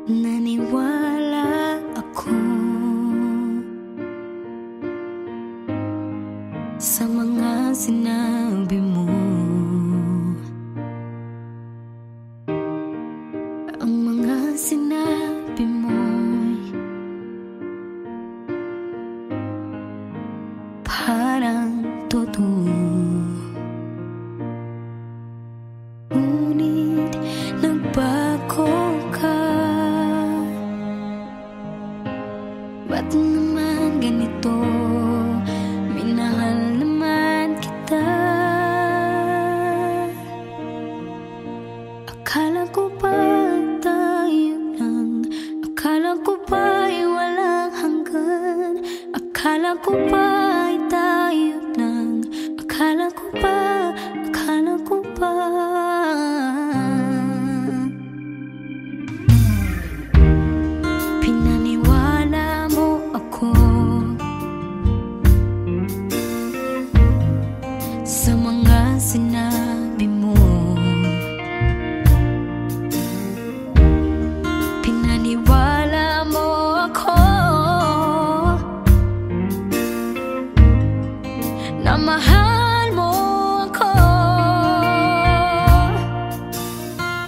Naniwala ako sa mga sinabi mo. Ang mga sinabi mo'y parang totoo. Ngunit nagbago ka. Ba't naman ganito? Minahal naman kita. Akala ko pa tayo lang. Akala ko pa ay walang hanggan. Akala ko pa ay tayo lang. Akala ko pa, akala ko pa. Pinaniwala mo ako sa mga sinabi mo. Pinaniwala mo ako na mahal mo ako.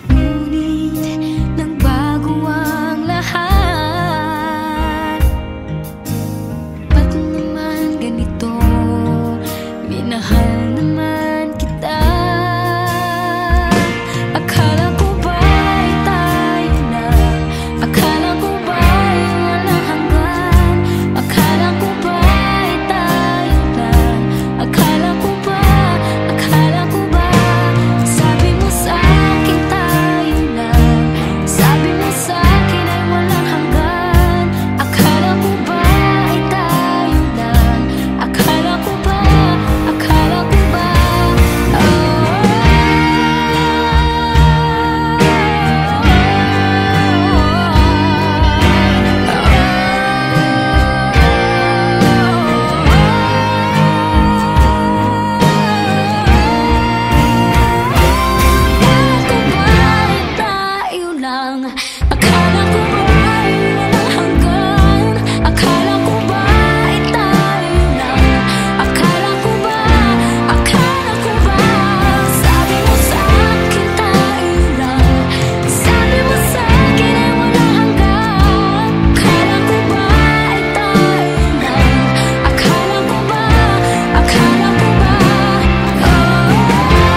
Ngunit nagbago ang lahat. Ba't naman ganito? Minahal naman kita. Akala ko ba'y tayo lang? Akala ko ba'y walang hanggan? Akala ko ba'y tayo lang? Akala ko ba? Akala ko ba? Sabi mo sa akin tayo lang. Sabi mo sa akin ay walang hanggan. Akala ko ba'y tayo lang? Akala ko ba? Akala ko ba? Akala ko ba'y walang hanggan? Akala ko ba'y tayo lang? Akala ko ba? Akala ko ba? Sabi mo sa akin tayo lang. Sabi mo sa akin ay walang hanggan. Akala ko ba'y tayo lang? Akala ko ba? Akala ko ba? Akala ko ba?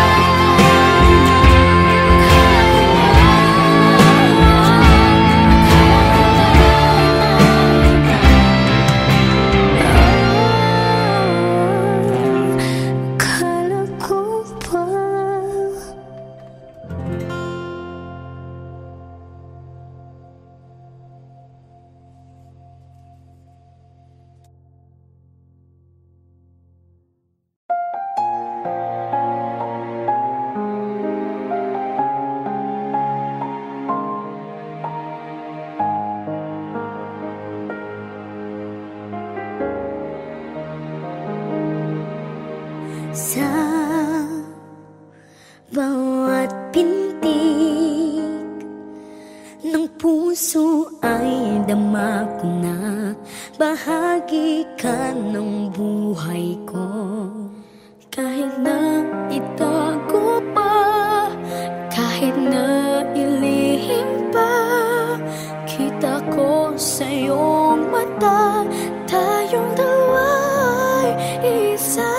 Sa bawat pintig ng puso ay dama ko na bahagi ka ng buhay ko. Kahit na itago pa, kahit na ilihim pa, kita ko sa iyong mata, tayong dalawa'y isa.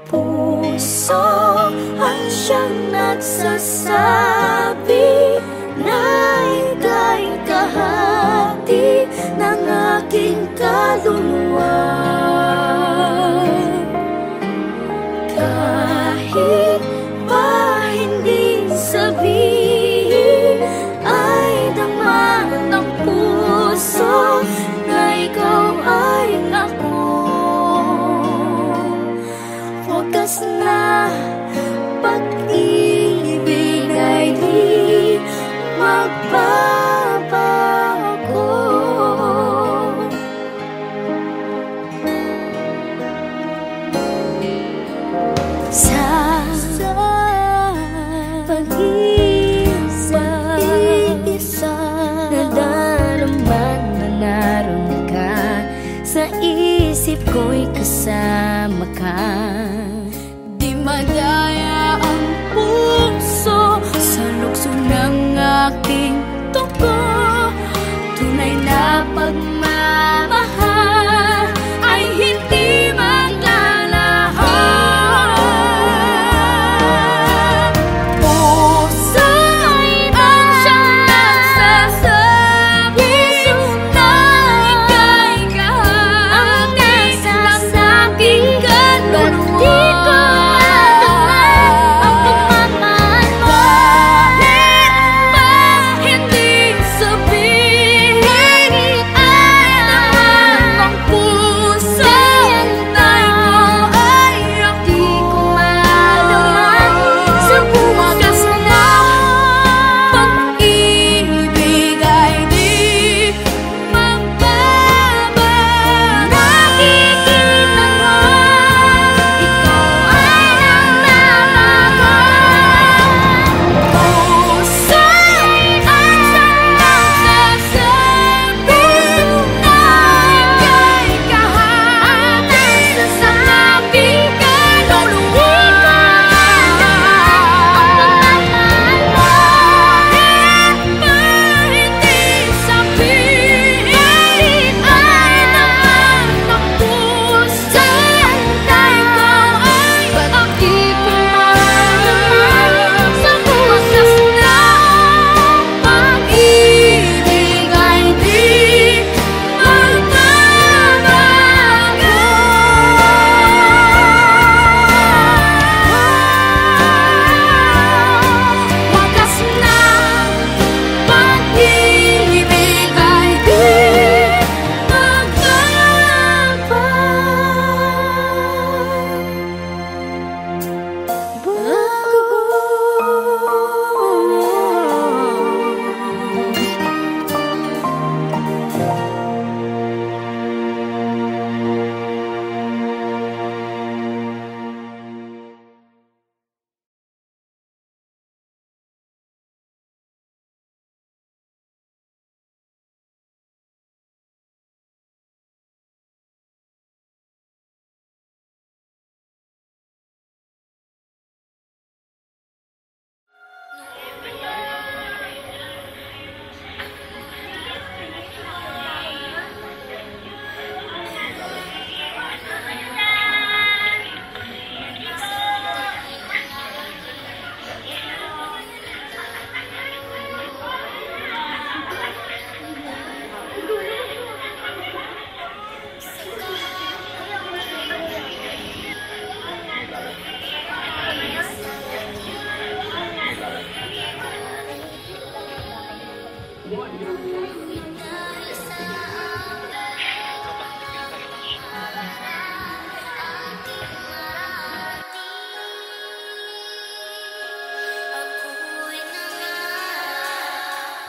Puso ang siyang nagsasabi na ika'y kahati ng aking kaluluwa. Kahit pa hindi sabihin, ay dama ng puso na ikaw ay ako. Wagas na pag-ibig ay di magbabago.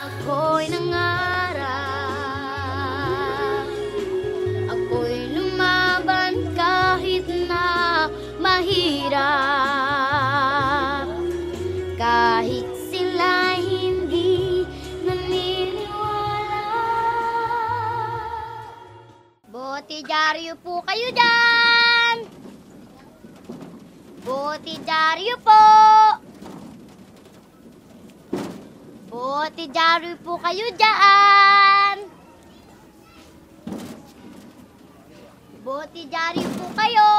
Ako'y nangarap, ako'y lumaban kahit na mahirap, kahit sila hindi naniniwala. Botidyaryo po kayo dyan! Botidyaryo po! Botidyaryo po kayo dyan! Botidyaryo po kayo!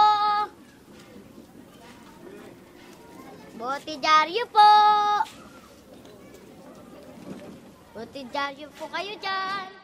Botidyaryo po! Botidyaryo po kayo dyan!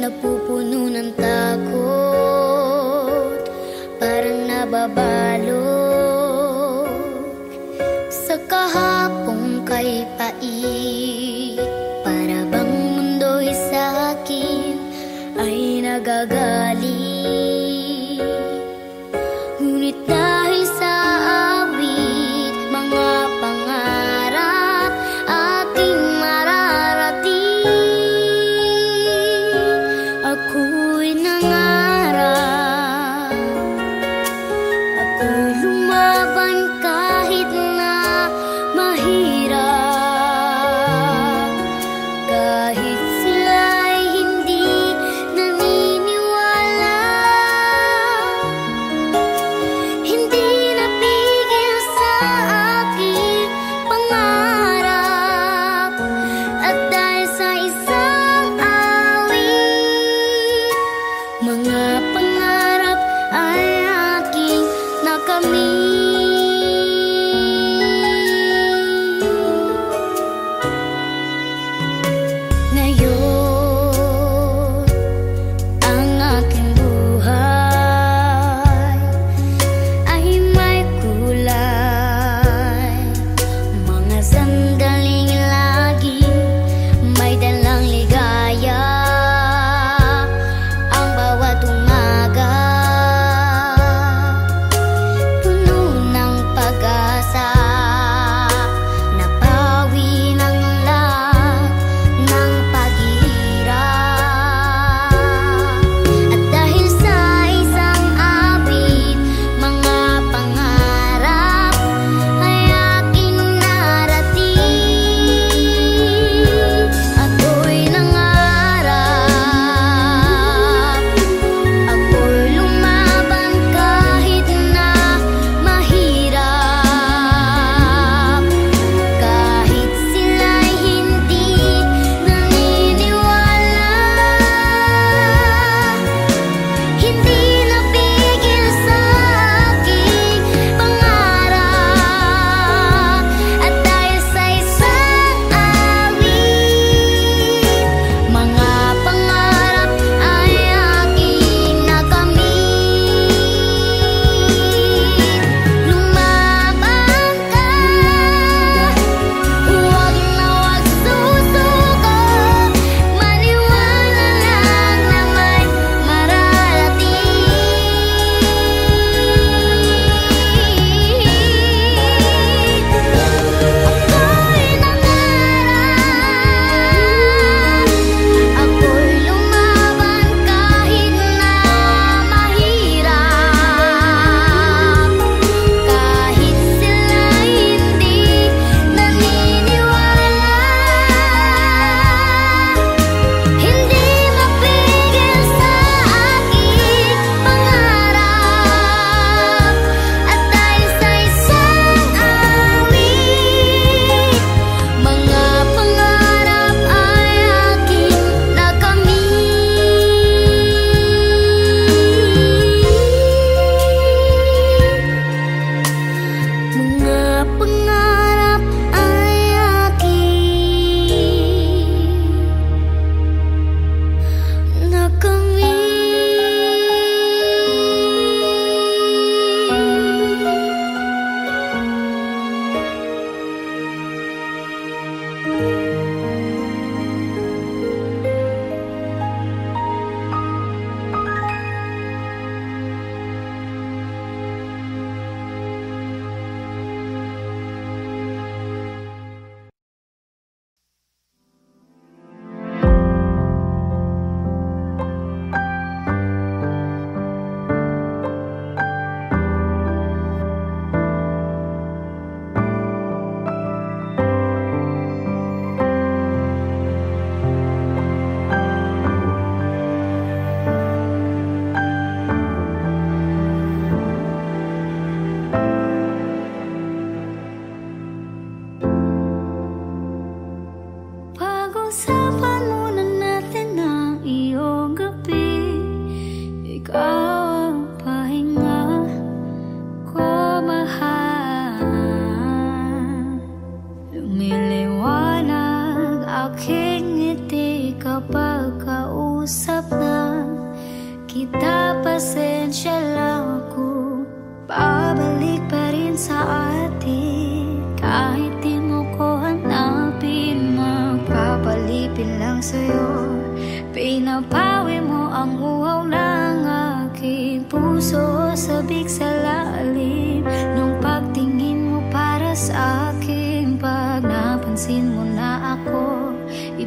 Napupuno ng takot, parang nababalot sa kahapong kay pait. Para bang mundo'y sa akin ay nagagalit. Ngunit dahil sa awit, mga pangarap ating mararating. Ako'y nangarap, ako'y lumaban kahit na mahirap, kahit sila'y hindi naniniwala. Hindi na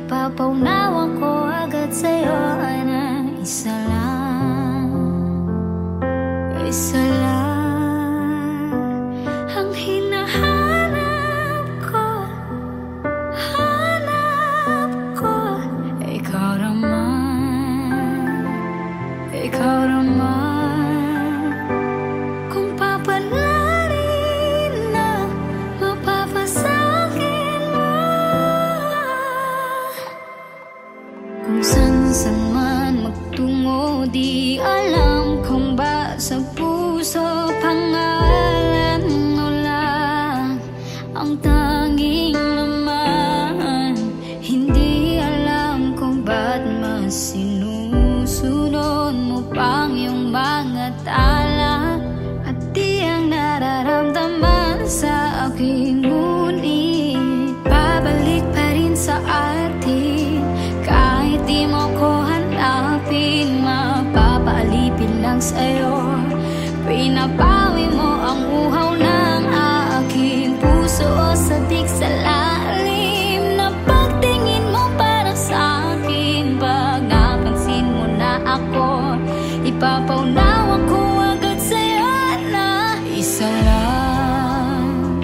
Ipapaunawa ko agad sa'yo na isa lang, isa lang ang hinahanap ko, hanap ko. Ikaw naman, ikaw naman. Kung papalarin na mapapasakin mo, kung san-san man magtungo, di alam kung ba sa puso pangalan mo lang ang tanging laman. Hindi alam kung ba't mas sinusunod mo pang yung mga tala at di ang nararamdaman sa aking ngunit pabalik pa rin sa atin. Kahit di mo ko hanapin, mapapaalipin lang sa'yo. Pinapawi mo ang uhaw ng aking puso sa dik sa lalim na pagtingin mo para sa akin. Pag napansin mo na ako, ipapaunawa ko agad sa'yo na isa lang,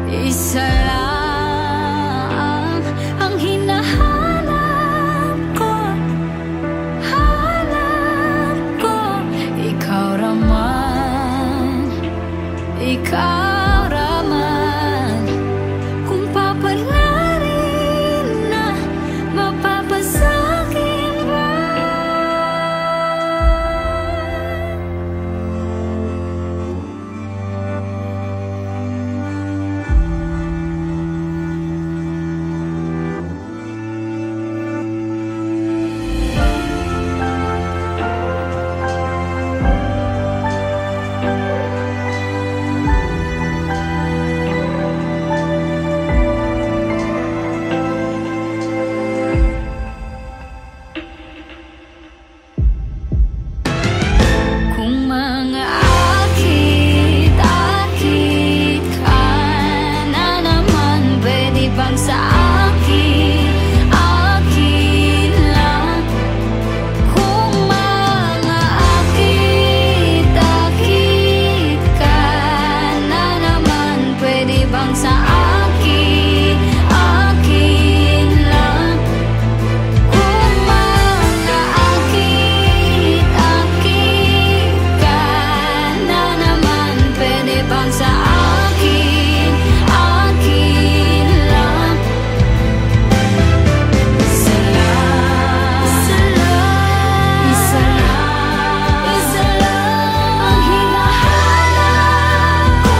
isa lang ang hinahanap ko, hanap ko. Ikaw raman, ikaw raman. Kung papalarin na mapapasakin ba? Kung mga akit-akit ka na naman, pwede bang sa akin, akin lang? Kung mga akit-akit ka na naman, pwede bang sa akin, akin lang? Kung mga akit-akit ka na naman, pwede bang sa akin, akin lang? Isa lang, isa lang, isa lang, isa lang ang hinahanap ko,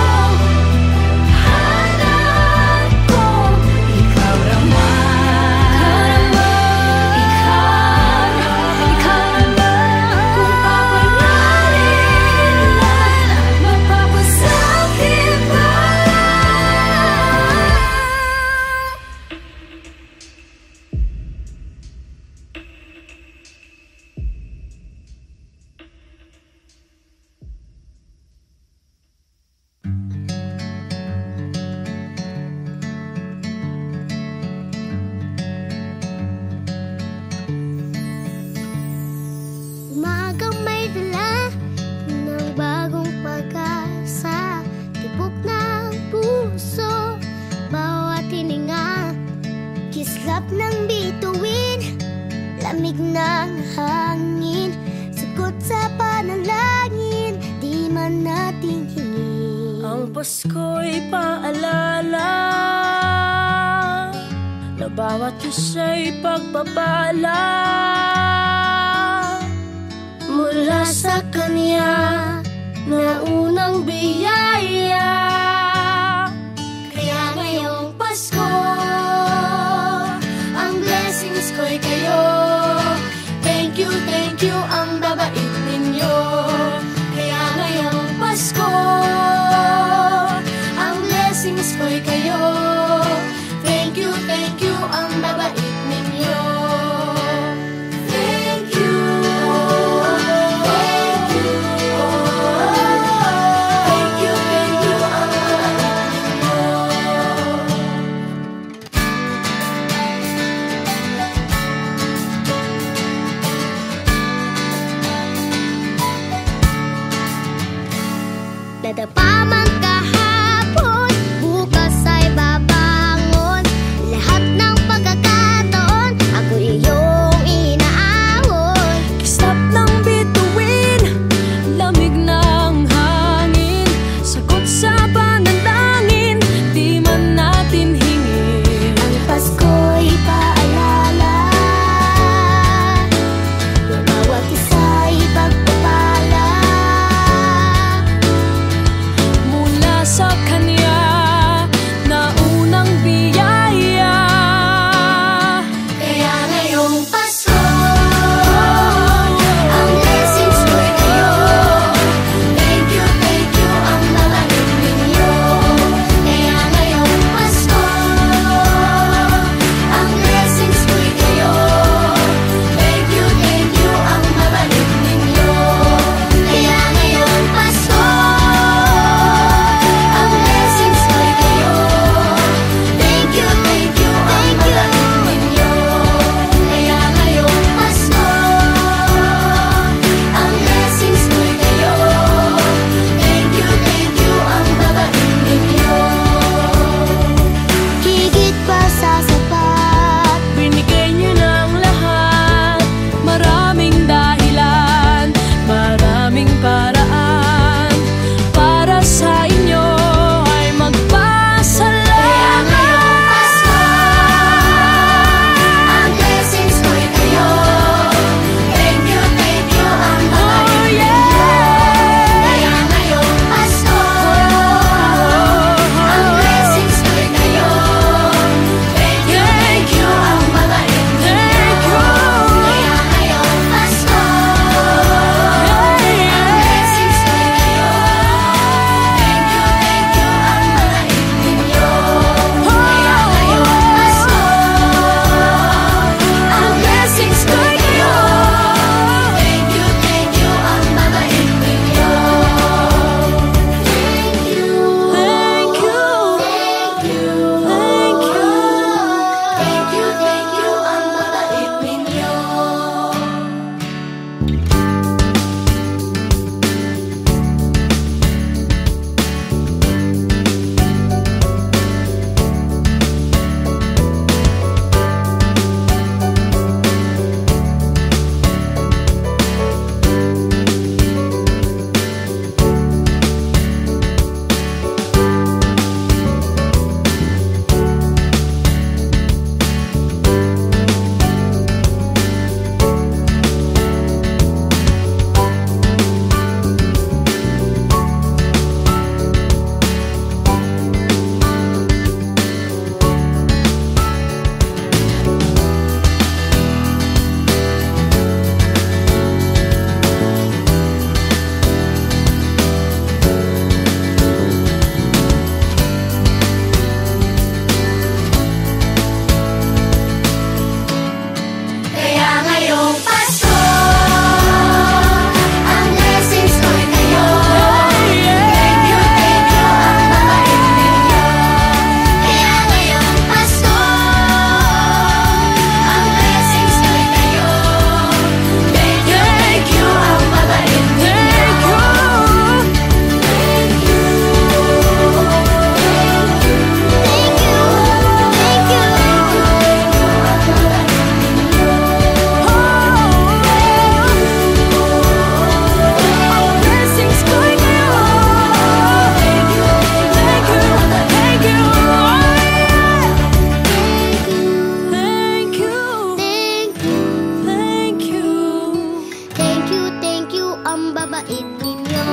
hanap ko. Ikaw naman, ikaw naman. Kung papalarin na mapapasakin ba? Umagang may dala ng bagong pag-asa, tibok ng puso, bawat hininga, kislap ng bituin, lamig ng hangin, sagot sa panalangin, di man nating hingin. Ang Pasko'y paalala na bawat isa'y pagpapala mula sa Kanya na unang biyaya. Kaya ngayong Pasko, ang blessings ko'y kayo. Thank you ang babait ninyo. Kaya ngayong Pasko, ang blessings ko'y kayo. Thank you ang babait ninyo. Thank you, thank you, thank Nadapa man kahapon, bukas ay babangon. Lahat ng pagkakataon, ako iyong inaawon. Kislap ng bituin, lamig ng hangin, sagot sa panalangin, di man natin hingin. Ang Pasko'y paalala na bawat isa'y pagpapala Mula sa Kanya na unang biyaya. Kaya ngayong Pasko, ang blessings ko'y kayo. Thank you, ang babait ninyo. Kaya ngayong Pasko, ang blessings ko'y kayo. Thank you, ang babait ninyo. Kaya ngayong Pasko, ang blessings ko'y kayo. Thank you, ang babait ninyo. Kaya ngayong Pasko, ang blessings ko'y kayo. Thank you, ang babait ninyo. higit pa sa sapat. Binigay niyo ng lahat, maraming dahilan, maraming paraan, para sa inyo ay magpasalamat. Ang blessings ko'y kayo. Thank you, ang babait ninyo. Kaya ngayong Pasko, ang blessings ko'y kayo. Thank you, ang babait ninyo. Kaya ngayong Pasko, ang blessings ko'y kayo. Thank you, ang babait ninyo. Kaya ngayong Pasko, ang blessings ko'y kayo. Thank you, ang babait ninyo. Thank you, ang babait ninyo. Kaya ngayong Pasko, ang blessings ko'y kayo. Thank you, ang babait ninyo. Kaya ngayong Pasko, ang blessings ko'y kayo. Thank you, ang babait ninyo. blessings ko'y kayo. Thank you, thank you, Thank you, ang babait ninyo.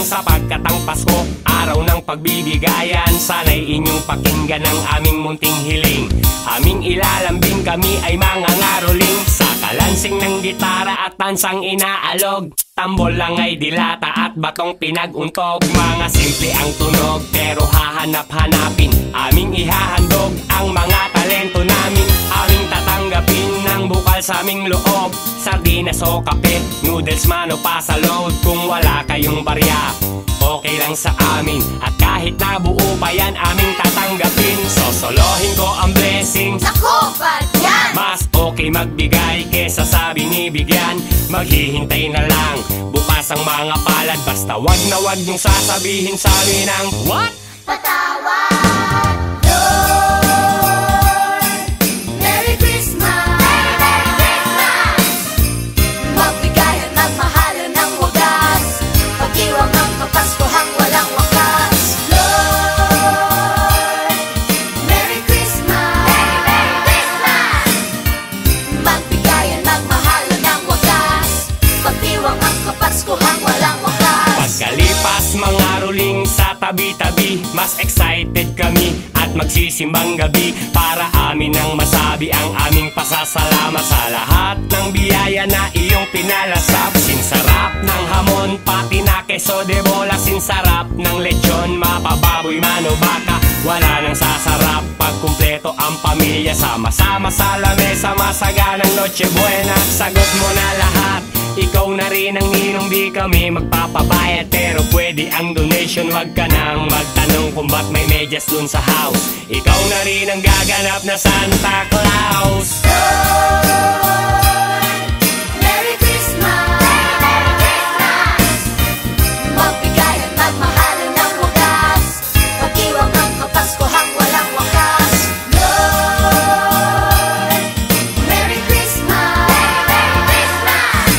sapagkat ang Pasko, araw ng pagbibigayan. Sana'y inyong pakinggan ang aming munting hiling. Aming ilalambing, kami ay mga ngaroling. Sa kalansing ng gitara at tansang inaalog, tambol lang ay dilata at batong pinag-untog. Mga simple ang tunog pero hahanap-hanapin, aming ihahandog ang mga talento namin. Aming tatanggapin ng bukal sa aming loob, sardinas o kape, noodles man o pasalod. Kung wala kayong barya, okay lang sa amin, at kahit nabuo pa yan aming tatanggapin. Sosolohin ko ang blessings, Naku, ba't yan? mas okay magbigay kesa sa binibigyan. Maghihintay na lang bukas ang mga palad, basta wag na wag niyong sasabihin sa amin ang what? Patawad, Lord. Merry Christmas. Merry Christmas. Magbigay at magmahalan ng wagas, pag-iwang ang kapaskuhang walang wakas. Lord, Merry Christmas. Merry Christmas. Magbigay at magmahalan ng wagas, pag-iwang ang kapaskuhang walang wakas. Pagkalipas mga ruling sa tabi-tabi, mas excited kami at magsisimbang gabi, para amin ang masabi ang aming pasasalamat sa lahat ng biyaya na iyong pinalasap. Sinsarap ng hamon, pati na keso de bola, sinsarap ng lechon, mapababoy man o baka, wala nang sasarap pag kumpleto ang pamilya. Sama-sama sa lamesa, masaganang Noche Buena. Sagot mo na lahat, ikaw na rin ang ninong, di kami magpapabayad, pero pwede ang donation. Wag ka nang magtanong kung ba't may medyas dun sa house, ikaw na rin ang gaganap na Santa Claus. Merry Christmas. Merry Christmas. Magbigay at magmahalan ng wagas, pag-iwang ang kapaskuhang walang wakas. Lord, Merry Christmas. Merry Christmas.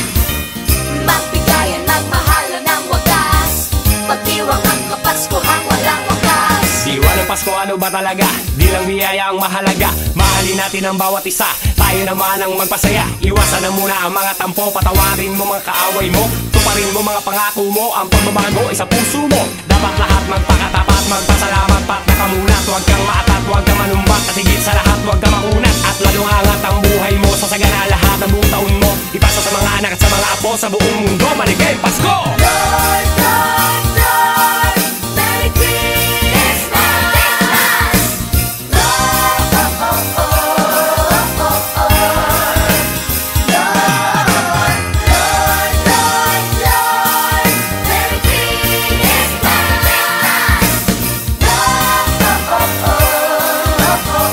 Magbigay at magmahalan ng wagas, pag-iwang ang kapaskuhang walang wakas. Diwa ng Pasko, ano ba talaga? Di lang biyaya ang mahalaga, mahalin natin ang bawat isa, tayo naman ang magpasaya. Iwasan na muna ang mga tampo, patawarin mo mga kaaway mo, tuparin mo mga pangako mo, ang pagbabago ay sa puso mo. Dapat lahat magpakatapat, magpasalamat, pat nakamulat. Huwag kang maatat, huwag kang manumbat, at higit sa lahat huwag kang makunat. At lalong angat ang buhay mo, sasagana lahat ng buong taon mo, ipasa sa mga anak at sa mga apo sa buong mundo. Maligay Pasko! Lord, Lord, Lord, Merry Christmas. Lord, oh, oh, oh, oh, oh. Lord, Lord, Lord, Lord, Merry Christmas. Lord, oh, oh, oh, oh, oh.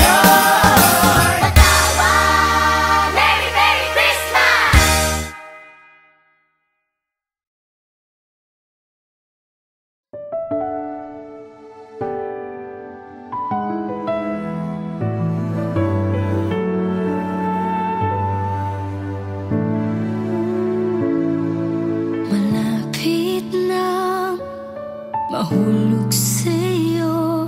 Lord, patawad. Merry, Merry Christmas. Malapit na mahulog sa'yo,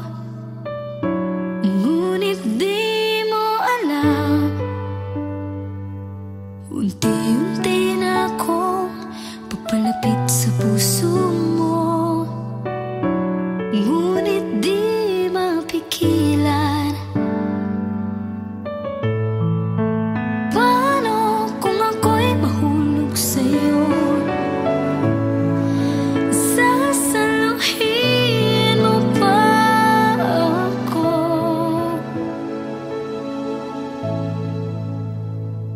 ngunit di mo alam, unti-unti na akong papalapit sa puso mo, ngunit di mapigilan. Paano kung ako'y mahulog sa'yo? Sasaluhin mo pa ako?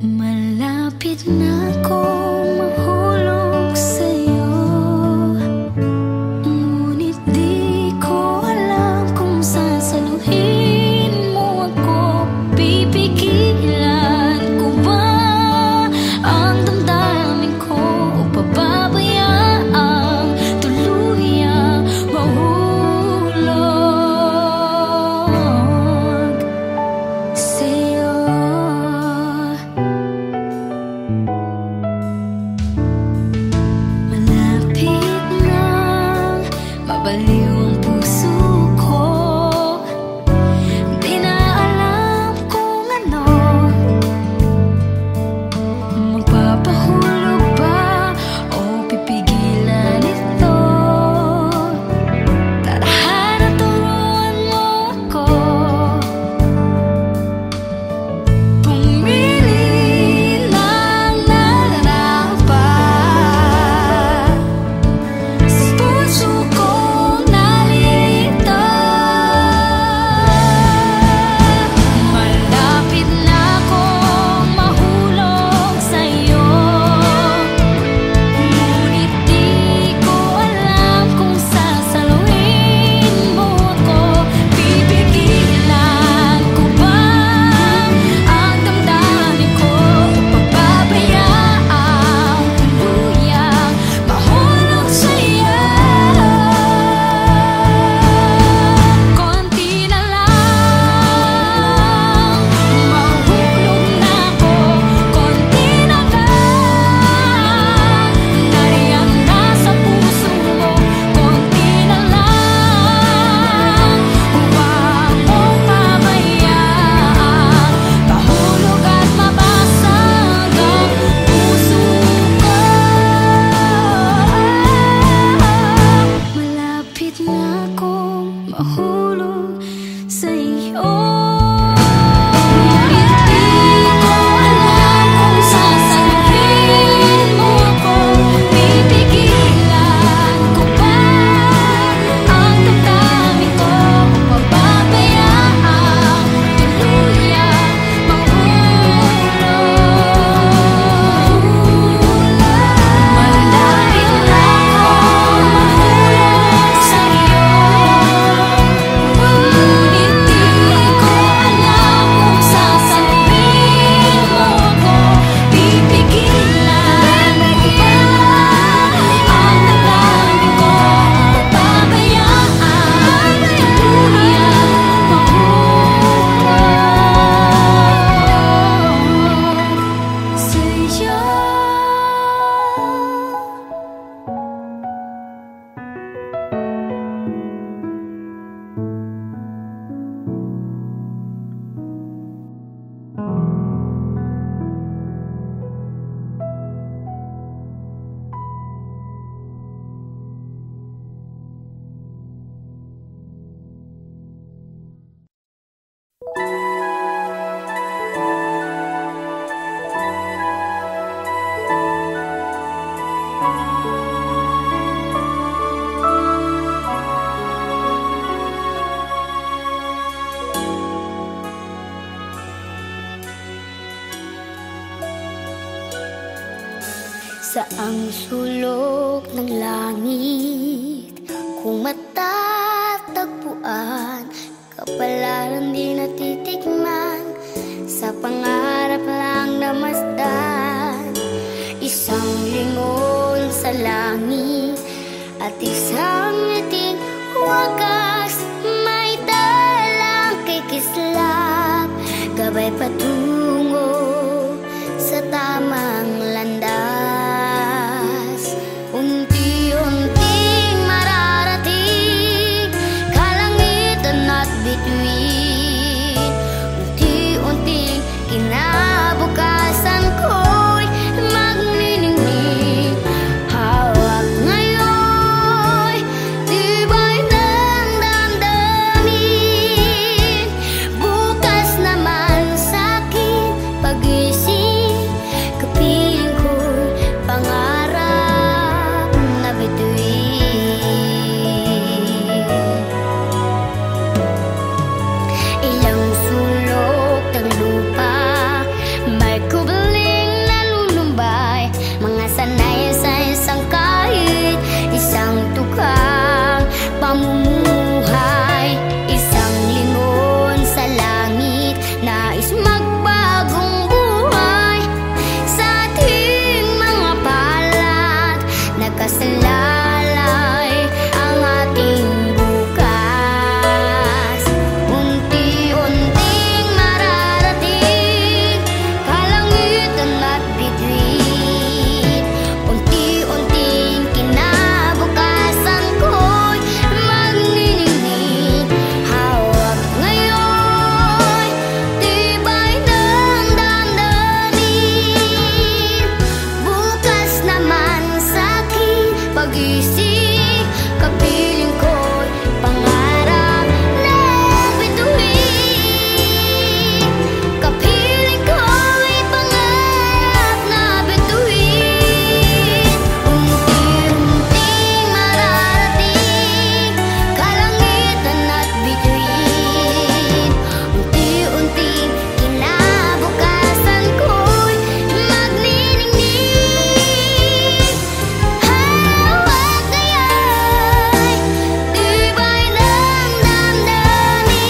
Malapit na akong mahulog sa'yo, ngunit di ko alam kung sasaluhin mo ako. Pipigilan ko ba ang damdamin ko, o pababayaang tuluyang mahulog sa'yo? Malapit nang mabaliw ang puso ko, di na alam kung ano, magpapahulog ba o pipigilan ito? Tadhana, turuan mo ako. Saang sulok ng langit kung matatagpuan, kapalaran di natitikman, sa pangarap lang namasdan. Isang lingon sa langit at isang ngiting wagas, may dalang kikislap, gabay patungo sa tamang landas. Unti-unting mararating kalangitan at bituin, unti-unting kinabukasan ko'y magniningning. Hawak ngayon, tibay ng damdamin, bukas naman sa'kin pag-isip, kapiling ko'y pangarap na bituin. Ilang sulok ng lupa, may kubaling nalulumbay, mga sanayan sa isang kahit, isang tukang pamumuhay, isang lingon sa langit, nais magbagong buhay sa ating mga palad, nakasalalay ang ating bukas. Unti-unting mararating kalangitan at bituin, unti-unting kinabukasan ko'y magniningning. Hawak ngayon, tibay ng damdamin, bukas naman sa'kin pag-isip, kapiling ko'y pangarap na bituin, kapiling ko'y pangarap na bituin. Unti-unting mararating kalangitan at bituin, unti-unting kinabukasan ko'y magniningning. Hawak ngayon, tibay ng damdamin,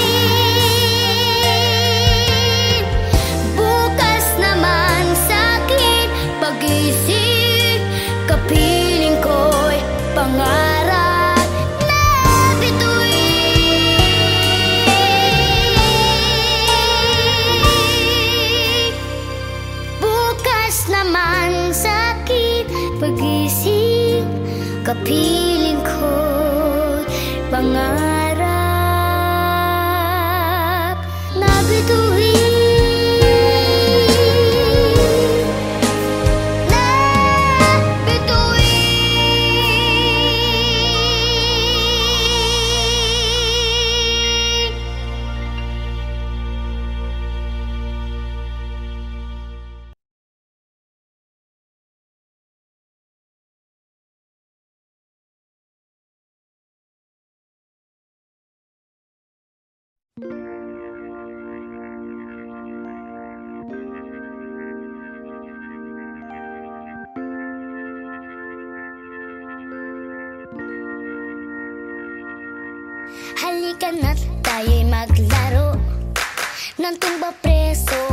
bukas naman sa'kin pag-isip, kapiling ko'y pangarap na bituin, bukas naman sa'kin pag-isip, kapiling ko'y pangarap na bituin, na bituin. Halika na't tayo'y maglaro ng tumba preso